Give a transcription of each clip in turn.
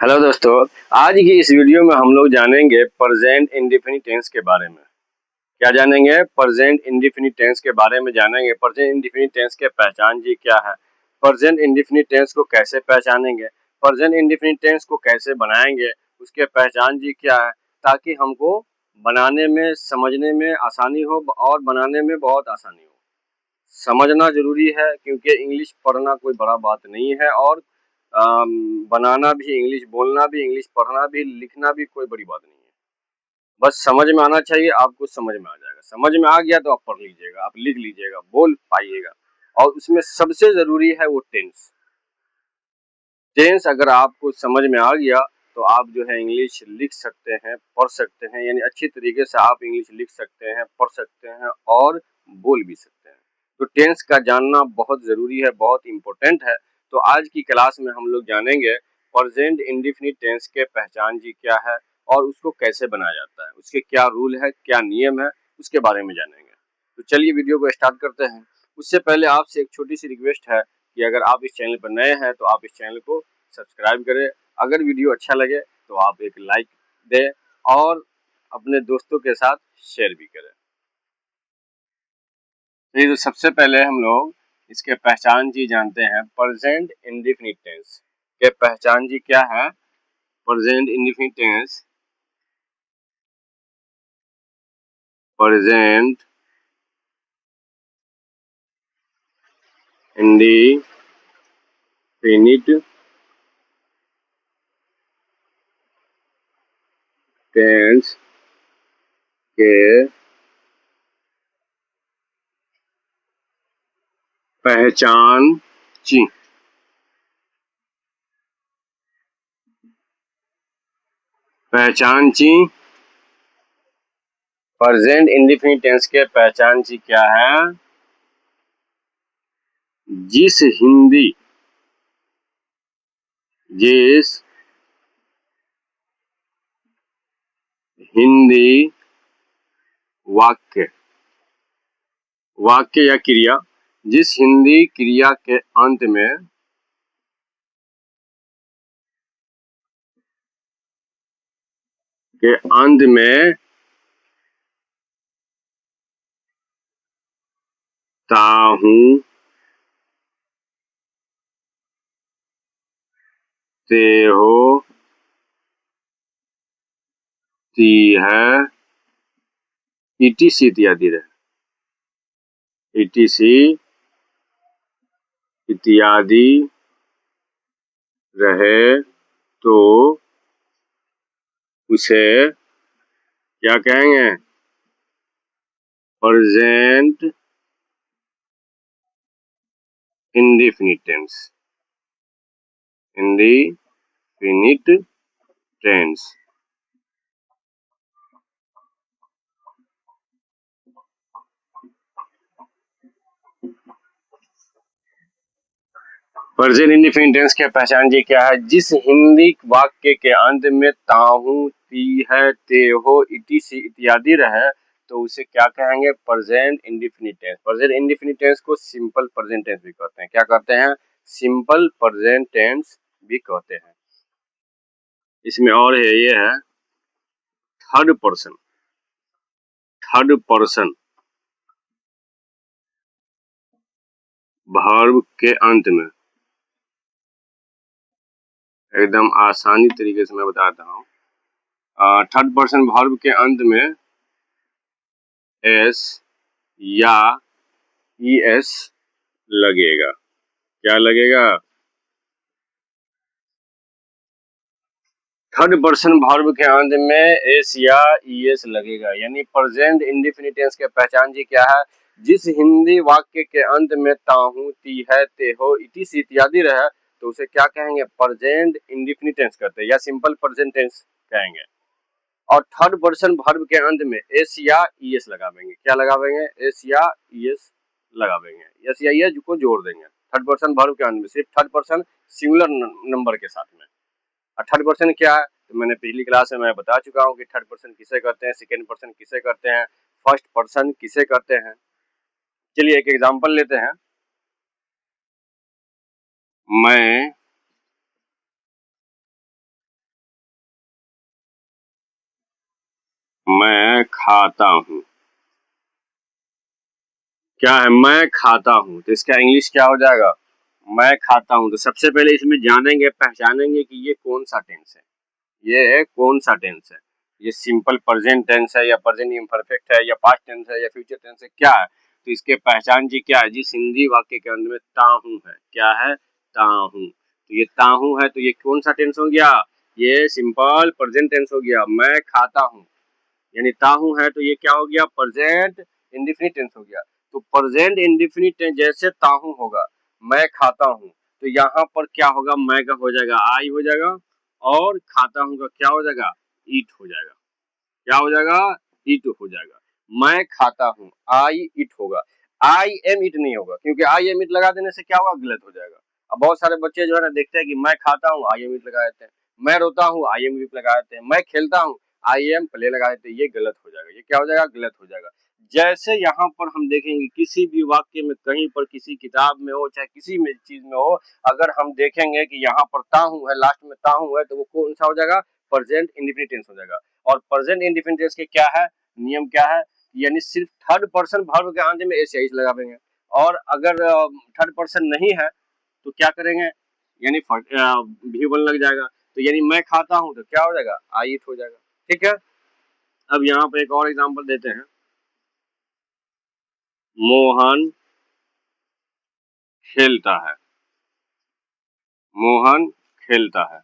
Hello दोस्तों, आज की इस वीडियो में हम लोग जानेंगे प्रेजेंट इंडेफिनिट टेंस के बारे में। क्या जानेंगे? प्रेजेंट इंडेफिनिट टेंस के बारे में जानेंगे। प्रेजेंट इंडेफिनिट टेंस के पहचान जी क्या है, प्रेजेंट इंडेफिनिट टेंस को कैसे पहचानेंगे, प्रेजेंट इंडेफिनिट टेंस को कैसे बनाएंगे, उसके पहचान जी क्या है, ताकि हमको बनाने में समझने में आसानी हो और बनाने में बहुत आसानी हो। समझना जरूरी है क्योंकि इंग्लिश पढ़ना कोई बड़ा बात नहीं है और बनाना भी, इंग्लिश बोलना भी, इंग्लिश पढ़ना भी, लिखना भी कोई बड़ी बात नहीं है। बस समझ में आना चाहिए, आपको समझ में आ जाएगा। समझ में आ गया तो आप पढ़ लीजिएगा, आप लिख लीजिएगा, बोल पाइएगा। और उसमें सबसे जरूरी है वो टेंस। टेंस अगर आपको समझ में आ गया तो आप जो है इंग्लिश लिख सकते हैं, पढ़ सकते हैं, यानी अच्छी तरीके से आप इंग्लिश लिख सकते हैं, पढ़ सकते हैं और बोल भी सकते हैं। तो टेंस का जानना बहुत ज़रूरी है, बहुत इम्पोर्टेंट है। तो आज की क्लास में हम लोग जानेंगे प्रेजेंट इंडेफिनिट टेंस के पहचान जी क्या है और उसको कैसे बनाया जाता है, उसके क्या रूल है, क्या नियम है, उसके बारे में जानेंगे। तो चलिए वीडियो को स्टार्ट करते हैं। उससे पहले आपसे एक छोटी सी रिक्वेस्ट है कि अगर आप इस चैनल पर नए हैं तो आप इस चैनल को सब्सक्राइब करें। अगर वीडियो अच्छा लगे तो आप एक लाइक दें और अपने दोस्तों के साथ शेयर भी करें। तो सबसे पहले हम लोग इसके पहचान जी जानते हैं। प्रेजेंट इंडेफिनिट टेंस के पहचान जी क्या है? Present indefinite tense, present indefinite tense के पहचान जी प्रेजेंट इंडेफिनिट टेंस के पहचान जी क्या है? जिस हिंदी वाक्य या क्रिया, जिस हिंदी क्रिया के अंत में ताहू, तेहो, ती है, ईटीसी इत्यादि रहे तो उसे क्या कहेंगे? Present indefinite tense. Indefinite tense. Present indefinite tense के पहचान जी क्या है? जिस हिंदी वाक्य के अंत में ताहू, ती है, ते हो, इटीसी इत्यादि रहे तो उसे क्या कहेंगे? Present indefinite tense. Present indefinite tense को सिंपल प्रेजेंट टेंस भी कहते हैं। क्या कहते हैं? सिंपल प्रेजेंट टेंस भी कहते हैं। इसमें और है, ये है थर्ड पर्सन वर्ब के अंत में। एकदम आसानी तरीके से मैं बताता हूँ। थर्ड पर्सन वर्ब के अंत में एस या ईएस लगेगा। क्या लगेगा? थर्ड पर्सन वर्ब के अंत में एस या ईएस लगेगा। यानी प्रेजेंट इंडेफिनिट टेंस के पहचान जी क्या है? जिस हिंदी वाक्य के अंत में ताहू, ती है, ते हो, इटिस इत्यादि रहे तो उसे क्या कहेंगे? प्रेजेंट इंडेफिनिट टेंस कहते हैं या सिंपल प्रेजेंट टेंस कहेंगे। और थर्ड पर्सन वर्ब के अंत में एस या ईएस लगावेंगे। क्या लगावेंगे? एस या ईएस लगावेंगे। एस या ईएस को जोड़ देंगे थर्ड पर्सन वर्ब के अंत में, सिर्फ थर्ड पर्सन सिंगुलर नंबर के साथ में। और थर्ड पर्सन क्या है? तो मैंने पिछली क्लास में मैं बता चुका हूँ कि थर्ड पर्सन किसे कहते हैं, सेकेंड पर्सन किसे कहते हैं, फर्स्ट पर्सन किसे कहते हैं। चलिए एक एग्जांपल लेते हैं। मैं मैं खाता हूँ, क्या है, मैं खाता हूँ, तो इसका इंग्लिश क्या हो जाएगा, मैं खाता हूँ। तो सबसे पहले इसमें जानेंगे, पहचानेंगे कि ये कौन सा टेंस है, ये कौन सा टेंस है, ये सिंपल प्रेजेंट टेंस है या प्रेजेंट इम्परफेक्ट है या पास्ट टेंस है या फ्यूचर टेंस है, क्या है। तो इसके पहचान जी क्या है, जिस हिंदी वाक्य के अंत में ताहू है, क्या है, ताहू, तो ये ताहू है, तो ये कौन सा टेंस हो गया, ये सिंपल प्रेजेंट टेंस हो गया। मैं खाता हूँ यानी ताहू है, तो ये क्या हो गया, प्रेजेंट इंडेफिनिट टेंस हो गया। तो प्रेजेंट इंडेफिनिट टेंस जैसे ताहू होगा, मैं खाता हूँ, तो यहाँ पर क्या होगा, मैं का हो जाएगा आई हो जाएगा, और खाता हूँ का क्या हो जाएगा, ईट हो जाएगा, क्या हो जाएगा, ईट हो जाएगा। मैं खाता हूँ, आई ईट होगा, आई एम ईट नहीं होगा, क्योंकि आई एम ईट लगा देने से क्या होगा, गलत हो जाएगा। अब बहुत सारे बच्चे जो है ना देखते हैं कि मैं खाता हूँ आई एम ईट लगा देते हैं, मैं रोता हूँ आई एम ईट लगा देते हैं, मैं खेलता हूँ आई एम प्ले लगा देते हैं, ये गलत हो जाएगा, ये क्या हो जाएगा, गलत हो जाएगा। जैसे यहाँ पर हम देखेंगे किसी भी वाक्य में, कहीं पर किसी किताब में हो चाहे किसी में चीज में हो, अगर हम देखेंगे कि यहाँ पर ताहू है, लास्ट में ताहू है, तो वो कौन सा हो जाएगा, प्रेजेंट इंडेफिनिट टेंस हो जाएगा। और प्रेजेंट इंडेफिनिट टेंस के क्या है, नियम क्या है, यानी सिर्फ थर्ड पर्सन वर्ब के अंत में एस या इस लगाएंगे, और अगर थर्ड पर्सन नहीं है तो क्या करेंगे, यानी भी वन लग जाएगा। तो यानी मैं खाता हूँ तो क्या हो जाएगा, आई ईट हो जाएगा, ठीक है। अब यहाँ पे एक और एग्जांपल देते हैं, मोहन खेलता है, मोहन खेलता है,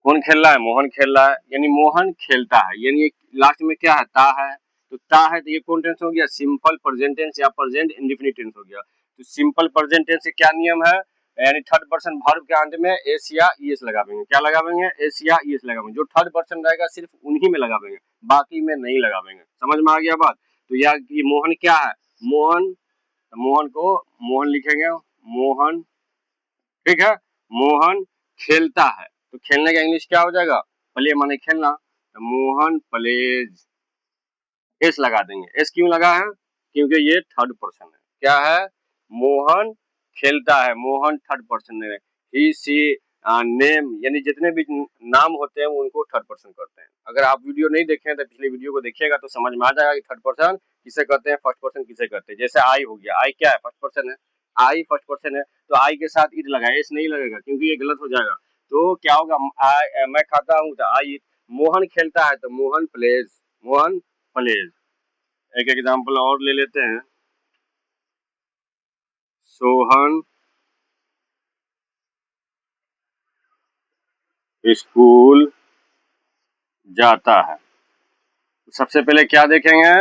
कौन खेल रहा है, मोहन खेल रहा है, यानी मोहन खेलता है, यानी लास्ट में क्या है, ता है, तो ता है तो ये कौन टेंस हो गया, सिंपल प्रेजेंट टेंस या प्रेजेंट इंडेफिनिट टेंस हो गया। तो सिंपल प्रेजेंट टेंस से क्या नियम है, यानी थर्ड पर्सन वर्ब के अंत में एस या ईएस लगावेंगे, क्या लगावेंगे, एस या ईएस लगावेंगे, जो थर्ड पर्सन रहेगा सिर्फ उन्हीं में लगावेंगे, बाकी में नहीं लगावेंगे, समझ में आ गया बात। तो या ये मोहन क्या है, मोहन, तो मोहन को मोहन लिखेंगे, मोहन, ठीक है, मोहन खेलता है, तो खेलने का इंग्लिश क्या हो जाएगा, प्ले माने खेलना, तो मोहन प्लेज, एस लगा देंगे, एस क्यों लगा है, क्योंकि ये थर्ड पर्सन है, क्या है, मोहन खेलता है, मोहन थर्ड पर्सन है, ही सी नेम, यानी जितने भी नाम होते हैं उनको थर्ड पर्सन करते हैं। अगर आप वीडियो नहीं देखे हैं तो पिछले वीडियो को देखिएगा तो समझ में आ जाएगा कि थर्ड पर्सन किसे कहते हैं, फर्स्ट पर्सन किसे कहते हैं। जैसे आई हो गया, आई क्या है, फर्स्ट पर्सन है, आई फर्स्ट पर्सन है, तो आई के साथ ईट लगाए, एस नहीं लगेगा क्योंकि ये गलत हो जाएगा। तो क्या होगा, मैं खाता हूँ तो आई ईट, मोहन खेलता है तो मोहन प्लेज, मोहन प्लेज। एक एग्जांपल और ले लेते हैं, सोहन स्कूल जाता है। सबसे पहले क्या देखेंगे,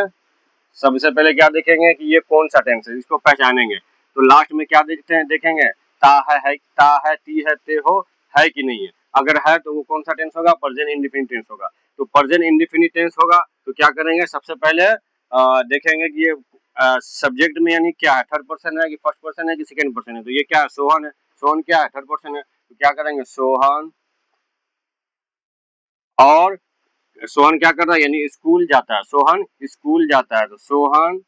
सबसे पहले क्या देखेंगे कि ये कौन सा टेंस है, इसको पहचानेंगे। तो लास्ट में क्या देखते हैं, देखेंगे ता है, ता है, ती है, ते हो, है कि नहीं है। अगर है तो वो कौन सा टेंस होगा, प्रेजेंट इंडेफिनिट टेंस होगा। तो प्रेजेंट इंडेफिनिट टेंस होगा तो क्या करेंगे, सबसे पहले देखेंगे कि ये सब्जेक्ट में यानी क्या है, थर्ड पर्सन है कि फर्स्ट पर्सन है कि सेकेंड पर्सन है। तो ये क्या है, सोहन है, सोहन क्या है, थर्ड पर्सन है, तो क्या करेंगे, सोहन, और सोहन क्या कर रहा है, यानी स्कूल जाता है, सोहन स्कूल जाता है, तो सोहन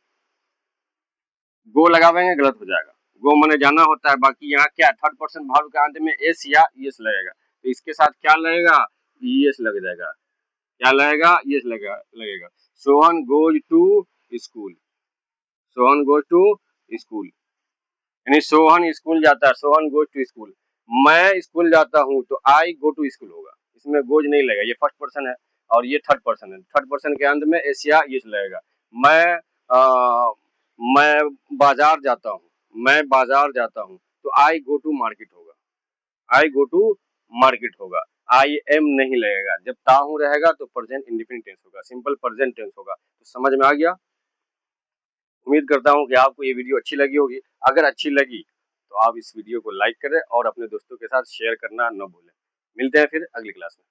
गो लगावेंगे, गलत हो जाएगा, गो मैंने जाना होता है, बाकी यहाँ क्या थर्ड पर्सन वर्ब के अंत में एस या ईएस लगेगा, तो इसके साथ क्या लगेगा, ईएस लग जाएगा, क्या लगेगा, ईएस लगेगा। Sohan goes to school, Sohan goes to school, यानी सोहन स्कूल जाता है, सोहन गोज टू स्कूल। मैं स्कूल जाता हूँ तो आई गो टू स्कूल होगा, इसमें गोज नहीं लगेगा, ये फर्स्ट पर्सन है और ये थर्ड पर्सन है, थर्ड पर्सन के अंत में एस या ईएस लगेगा। मैं मैं बाजार जाता हूँ, मैं बाजार जाता हूँ, तो आई गो टू मार्केट होगा, आई गो टू मार्केट होगा, आई एम नहीं लगेगा। जब ताहू रहेगा तो प्रेजेंट इंडेफिनिट टेंस होगा, सिंपल प्रेजेंट टेंस होगा। तो समझ में आ गया, उम्मीद करता हूँ कि आपको ये वीडियो अच्छी लगी होगी। अगर अच्छी लगी तो आप इस वीडियो को लाइक करें और अपने दोस्तों के साथ शेयर करना न भूलें। मिलते हैं फिर अगली क्लास में।